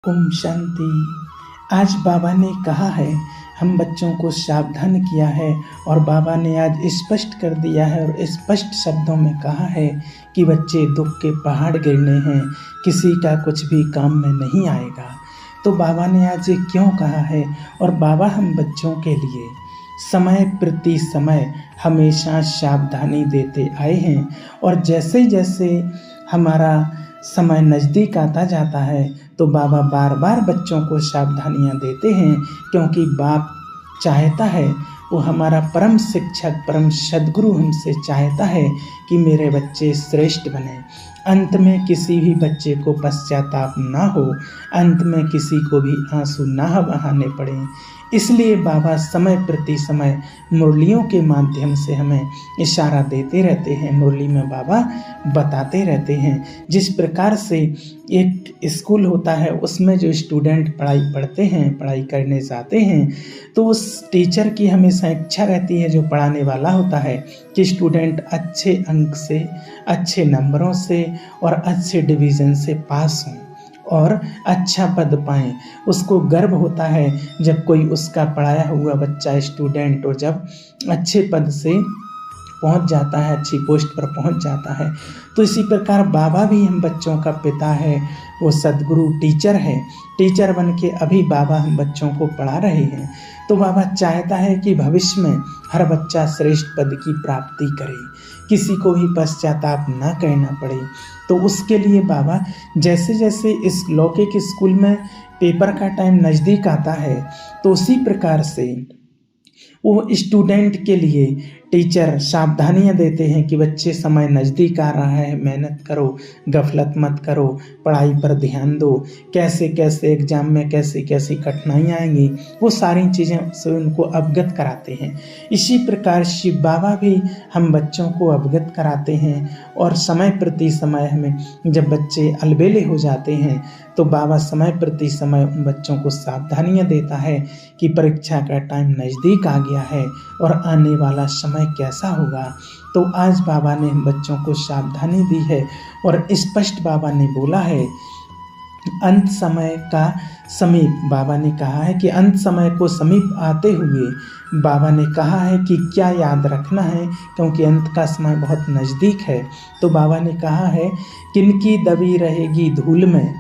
ओम शांति। आज बाबा ने कहा है, हम बच्चों को सावधान किया है और बाबा ने आज स्पष्ट कर दिया है और स्पष्ट शब्दों में कहा है कि बच्चे दुख के पहाड़ गिरने हैं, किसी का कुछ भी काम में नहीं आएगा। तो बाबा ने आज ये क्यों कहा है? और बाबा हम बच्चों के लिए समय प्रति समय हमेशा सावधानी देते आए हैं और जैसे जैसे हमारा समय नज़दीक आता जाता है तो बाबा बार बार बच्चों को सावधानियाँ देते हैं, क्योंकि बाप चाहता है, वो हमारा परम शिक्षक परम सद्गुरु हमसे चाहता है कि मेरे बच्चे श्रेष्ठ बने। अंत में किसी भी बच्चे को पश्चाताप ना हो, अंत में किसी को भी आंसू ना बहाने पड़े। इसलिए बाबा समय प्रति समय मुरलियों के माध्यम से हमें इशारा देते रहते हैं। मुरली में बाबा बताते रहते हैं, जिस प्रकार से एक स्कूल होता है उसमें जो स्टूडेंट पढ़ाई पढ़ते हैं, पढ़ाई करने जाते हैं, तो उस टीचर की हमेशा इच्छा रहती है, जो पढ़ाने वाला होता है, कि स्टूडेंट अच्छे अंक से, अच्छे नंबरों से और अच्छे डिवीज़न से पास हों और अच्छा पद पाएँ। उसको गर्व होता है जब कोई उसका पढ़ाया हुआ बच्चा स्टूडेंट और जब अच्छे पद से पहुंच जाता है, अच्छी पोस्ट पर पहुंच जाता है। तो इसी प्रकार बाबा भी हम बच्चों का पिता है, वो सद्गुरु टीचर है। टीचर बन के अभी बाबा हम बच्चों को पढ़ा रहे हैं। तो बाबा चाहता है कि भविष्य में हर बच्चा श्रेष्ठ पद की प्राप्ति करे, किसी को भी पश्चाताप ना करना पड़े। तो उसके लिए बाबा जैसे जैसे इस लौकिक स्कूल में पेपर का टाइम नज़दीक आता है, तो उसी प्रकार से वो स्टूडेंट के लिए टीचर सावधानियाँ देते हैं कि बच्चे समय नज़दीक आ रहा है, मेहनत करो, गफलत मत करो, पढ़ाई पर ध्यान दो, कैसे कैसे एग्ज़ाम में कैसी कैसी कठिनाइयाँ आएंगी, वो सारी चीज़ें से उनको अवगत कराते हैं। इसी प्रकार शिव बाबा भी हम बच्चों को अवगत कराते हैं और समय प्रति समय हमें, जब बच्चे अलबेले हो जाते हैं तो बाबा समय प्रति समय उन बच्चों को सावधानियाँ देता है कि परीक्षा का टाइम नज़दीक आ गया है और आने वाला समय कैसा होगा। तो आज बाबा ने हम बच्चों को सावधानी दी है और स्पष्ट बाबा ने बोला है, अंत समय का समीप, बाबा ने कहा है कि अंत समय को समीप आते हुए बाबा ने कहा है कि क्या याद रखना है, क्योंकि अंत का समय बहुत नज़दीक है। तो बाबा ने कहा है, किनकी दबी रहेगी धूल में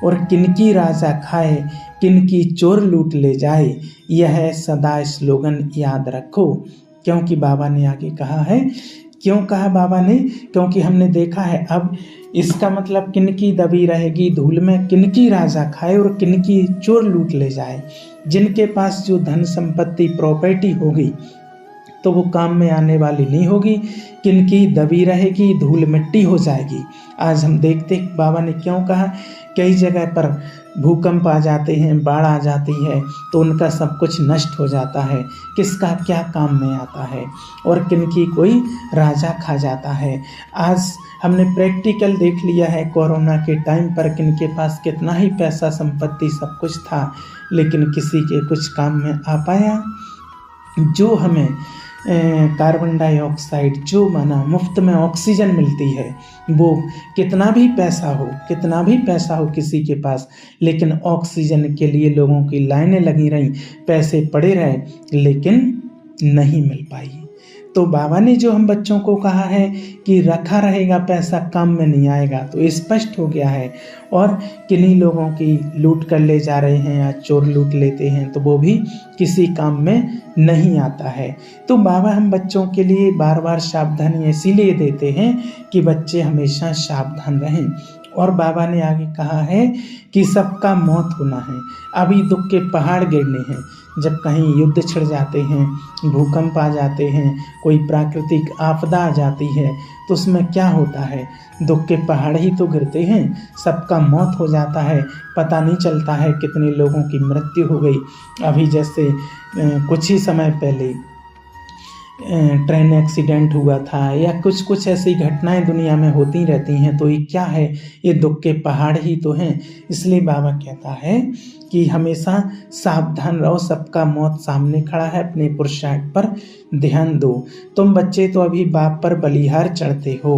और किनकी राजा खाए, किनकी चोर लूट ले जाए, यह सदा स्लोगन याद रखो। क्योंकि बाबा ने आगे कहा है, क्यों कहा बाबा ने? क्योंकि हमने देखा है, अब इसका मतलब किनकी दबी रहेगी धूल में, किनकी राजा खाए और किनकी चोर लूट ले जाए। जिनके पास जो धन संपत्ति प्रॉपर्टी होगी तो वो काम में आने वाली नहीं होगी, किनकी दबी रहेगी धूल मिट्टी हो जाएगी। आज हम देखते बाबा ने क्यों कहा, कई जगह पर भूकंप आ जाते हैं, बाढ़ आ जाती है, तो उनका सब कुछ नष्ट हो जाता है, किसका क्या काम में आता है, और किनकी कोई राजा खा जाता है। आज हमने प्रैक्टिकल देख लिया है, कोरोना के टाइम पर किनके पास कितना ही पैसा संपत्ति सब कुछ था, लेकिन किसी के कुछ काम में आ पाया। जो हमें कार्बन डाइऑक्साइड, जो माना मुफ्त में ऑक्सीजन मिलती है, वो कितना भी पैसा हो किसी के पास, लेकिन ऑक्सीजन के लिए लोगों की लाइनें लगी रहीं, पैसे पड़े रहे, लेकिन नहीं मिल पाई। तो बाबा ने जो हम बच्चों को कहा है कि रखा रहेगा पैसा काम में नहीं आएगा, तो स्पष्ट हो गया है। और किन्हीं लोगों की लूट कर ले जा रहे हैं या चोर लूट लेते हैं, तो वो भी किसी काम में नहीं आता है। तो बाबा हम बच्चों के लिए बार बार सावधानी इसीलिए देते हैं कि बच्चे हमेशा सावधान रहें। और बाबा ने आगे कहा है कि सबका मौत होना है, अभी दुख के पहाड़ गिरने हैं। जब कहीं युद्ध छिड़ जाते हैं, भूकंप आ जाते हैं, कोई प्राकृतिक आपदा आ जाती है, तो उसमें क्या होता है, दुख के पहाड़ ही तो गिरते हैं, सबका मौत हो जाता है, पता नहीं चलता है कितने लोगों की मृत्यु हो गई। अभी जैसे कुछ ही समय पहले ट्रेन एक्सीडेंट हुआ था, या कुछ ऐसी घटनाएं दुनिया में होती रहती हैं, तो ये क्या है, ये दुख के पहाड़ ही तो हैं। इसलिए बाबा कहता है कि हमेशा सावधान रहो, सबका मौत सामने खड़ा है, अपने पुरुषार्थ पर ध्यान दो। तुम बच्चे तो अभी बाप पर बलिहार चढ़ते हो,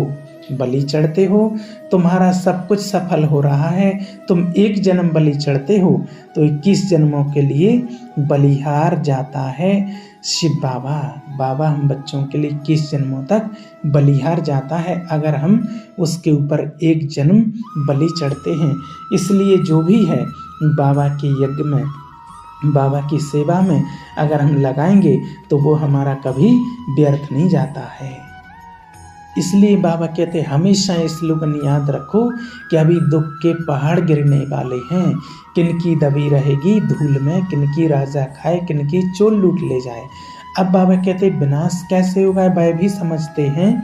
बलि चढ़ते हो, तुम्हारा सब कुछ सफल हो रहा है। तुम एक जन्म बलि चढ़ते हो तो 21 जन्मों के लिए बलिहार जाता है शिव बाबा। बाबा हम बच्चों के लिए 21 जन्मों तक बलिहार जाता है अगर हम उसके ऊपर एक जन्म बलि चढ़ते हैं। इसलिए जो भी है बाबा के यज्ञ में, बाबा की सेवा में अगर हम लगाएंगे तो वो हमारा कभी व्यर्थ नहीं जाता है। इसलिए बाबा कहते हैं हमेशा इस स्लोगन याद रखो कि अभी दुख के पहाड़ गिरने वाले हैं। किनकी दबी रहेगी धूल में, किनकी राजा खाए, किनकी चोर लूट ले जाए। अब बाबा कहते विनाश कैसे होगा, वह भी समझते हैं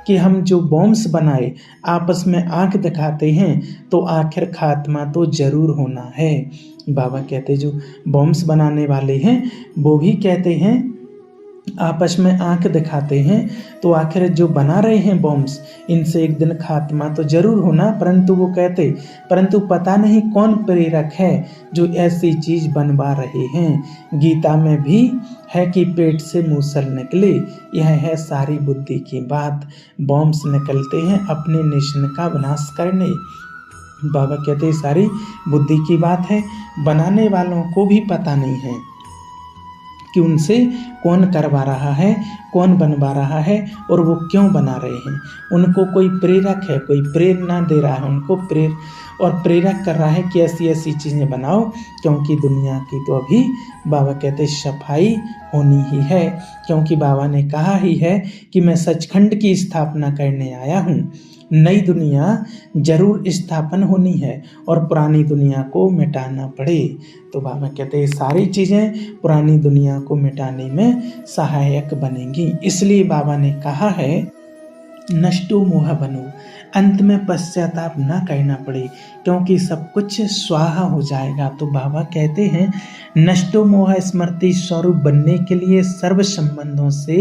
कि हम जो बॉम्ब्स बनाए आपस में आंख दिखाते हैं तो आखिर खात्मा तो जरूर होना है। बाबा कहते जो बॉम्ब्स बनाने वाले हैं वो भी कहते हैं आपस में आंख दिखाते हैं तो आखिर जो बना रहे हैं बॉम्ब्स इनसे एक दिन खात्मा तो जरूर होना। परंतु वो कहते परंतु पता नहीं कौन प्रेरक है जो ऐसी चीज बनवा रहे हैं। गीता में भी है कि पेट से मूसल निकले, यह है सारी बुद्धि की बात। बॉम्ब्स निकलते हैं अपने नेशन का विनाश करने। बाबा कहते सारी बुद्धि की बात है। बनाने वालों को भी पता नहीं है कि उनसे कौन करवा रहा है, कौन बनवा रहा है और वो क्यों बना रहे हैं। उनको कोई प्रेरक है, कोई प्रेरणा दे रहा है उनको, प्रेरक कर रहा है कि ऐसी ऐसी चीज़ें बनाओ। क्योंकि दुनिया की तो अभी बाबा कहते सफाई होनी ही है। क्योंकि बाबा ने कहा ही है कि मैं सचखंड की स्थापना करने आया हूँ। नई दुनिया जरूर स्थापन होनी है और पुरानी दुनिया को मिटाना पड़े। तो बाबा कहते हैं सारी चीज़ें पुरानी दुनिया को मिटाने में सहायक बनेंगी। इसलिए बाबा ने कहा है नष्टो मोह बनो, अंत में पश्चाताप ना करना पड़े क्योंकि सब कुछ स्वाहा हो जाएगा। तो बाबा कहते हैं नष्टो मोह स्मृति स्वरूप बनने के लिए सर्व संबंधों से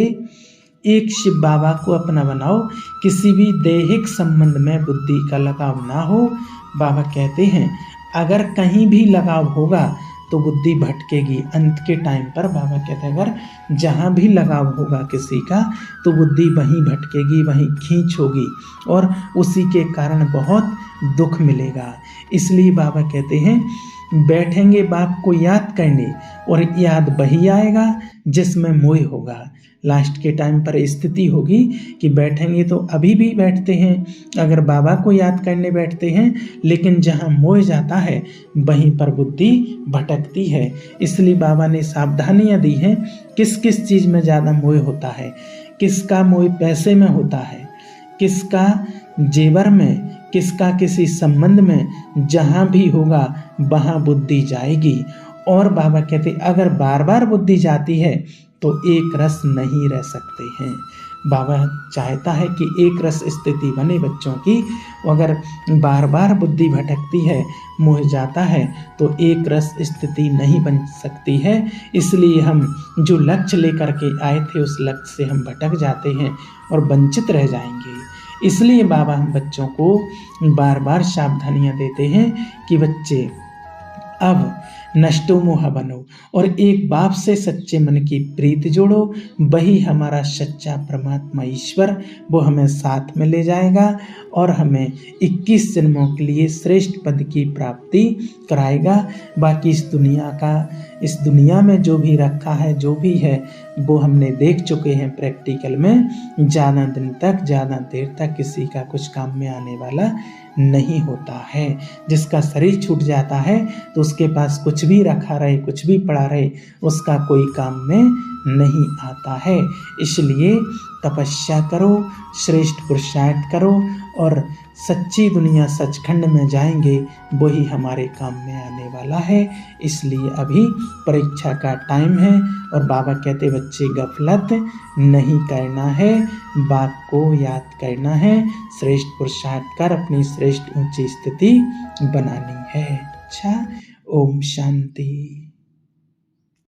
एक शिव बाबा को अपना बनाओ। किसी भी दैहिक संबंध में बुद्धि का लगाव ना हो। बाबा कहते हैं अगर कहीं भी लगाव होगा तो बुद्धि भटकेगी। अंत के टाइम पर बाबा कहते हैं अगर जहाँ भी लगाव होगा किसी का तो बुद्धि वहीं भटकेगी, वहीं खींच होगी और उसी के कारण बहुत दुख मिलेगा। इसलिए बाबा कहते हैं बैठेंगे बाप को याद करने और याद वही आएगा जिसमें मोह होगा। लास्ट के टाइम पर स्थिति होगी कि बैठेंगे तो अभी भी बैठते हैं अगर बाबा को याद करने बैठते हैं, लेकिन जहाँ मोह जाता है वहीं पर बुद्धि भटकती है। इसलिए बाबा ने सावधानियाँ दी हैं किस किस चीज़ में ज़्यादा मोह होता है, किसका मोह पैसे में होता है, किसका जेवर में, किसका किसी संबंध में। जहाँ भी होगा वहाँ बुद्धि जाएगी। और बाबा कहते अगर बार बार बुद्धि जाती है तो एक रस नहीं रह सकते हैं। बाबा चाहता है कि एक रस स्थिति बने बच्चों की। अगर बार बार बुद्धि भटकती है, मोह जाता है तो एक रस स्थिति नहीं बन सकती है। इसलिए हम जो लक्ष्य लेकर के आए थे उस लक्ष्य से हम भटक जाते हैं और वंचित रह जाएंगे। इसलिए बाबा हम बच्चों को बार बार सावधानियाँ देते हैं कि बच्चे अब नष्टो मोह बनो और एक बाप से सच्चे मन की प्रीत जोड़ो। वही हमारा सच्चा परमात्मा ईश्वर वो हमें साथ में ले जाएगा और हमें 21 जन्मों के लिए श्रेष्ठ पद की प्राप्ति कराएगा। बाकी इस दुनिया में जो भी रखा है, जो भी है वो हमने देख चुके हैं प्रैक्टिकल में। ज़्यादा दिन तक, ज़्यादा देर तक किसी का कुछ काम में आने वाला नहीं होता है। जिसका शरीर छूट जाता है तो उसके पास कुछ भी रखा रहे, कुछ भी पड़ा रहे, उसका कोई काम में नहीं आता है। इसलिए तपस्या करो, श्रेष्ठ पुरुषार्थ करो और सच्ची दुनिया सचखंड में जाएंगे, वही हमारे काम में आने वाला है। इसलिए अभी परीक्षा का टाइम है और बाबा कहते बच्चे गफलत नहीं करना है, बाप को याद करना है, श्रेष्ठ पुरुषार्थ कर अपनी श्रेष्ठ ऊंची स्थिति बनानी है। अच्छा, ओम शांति।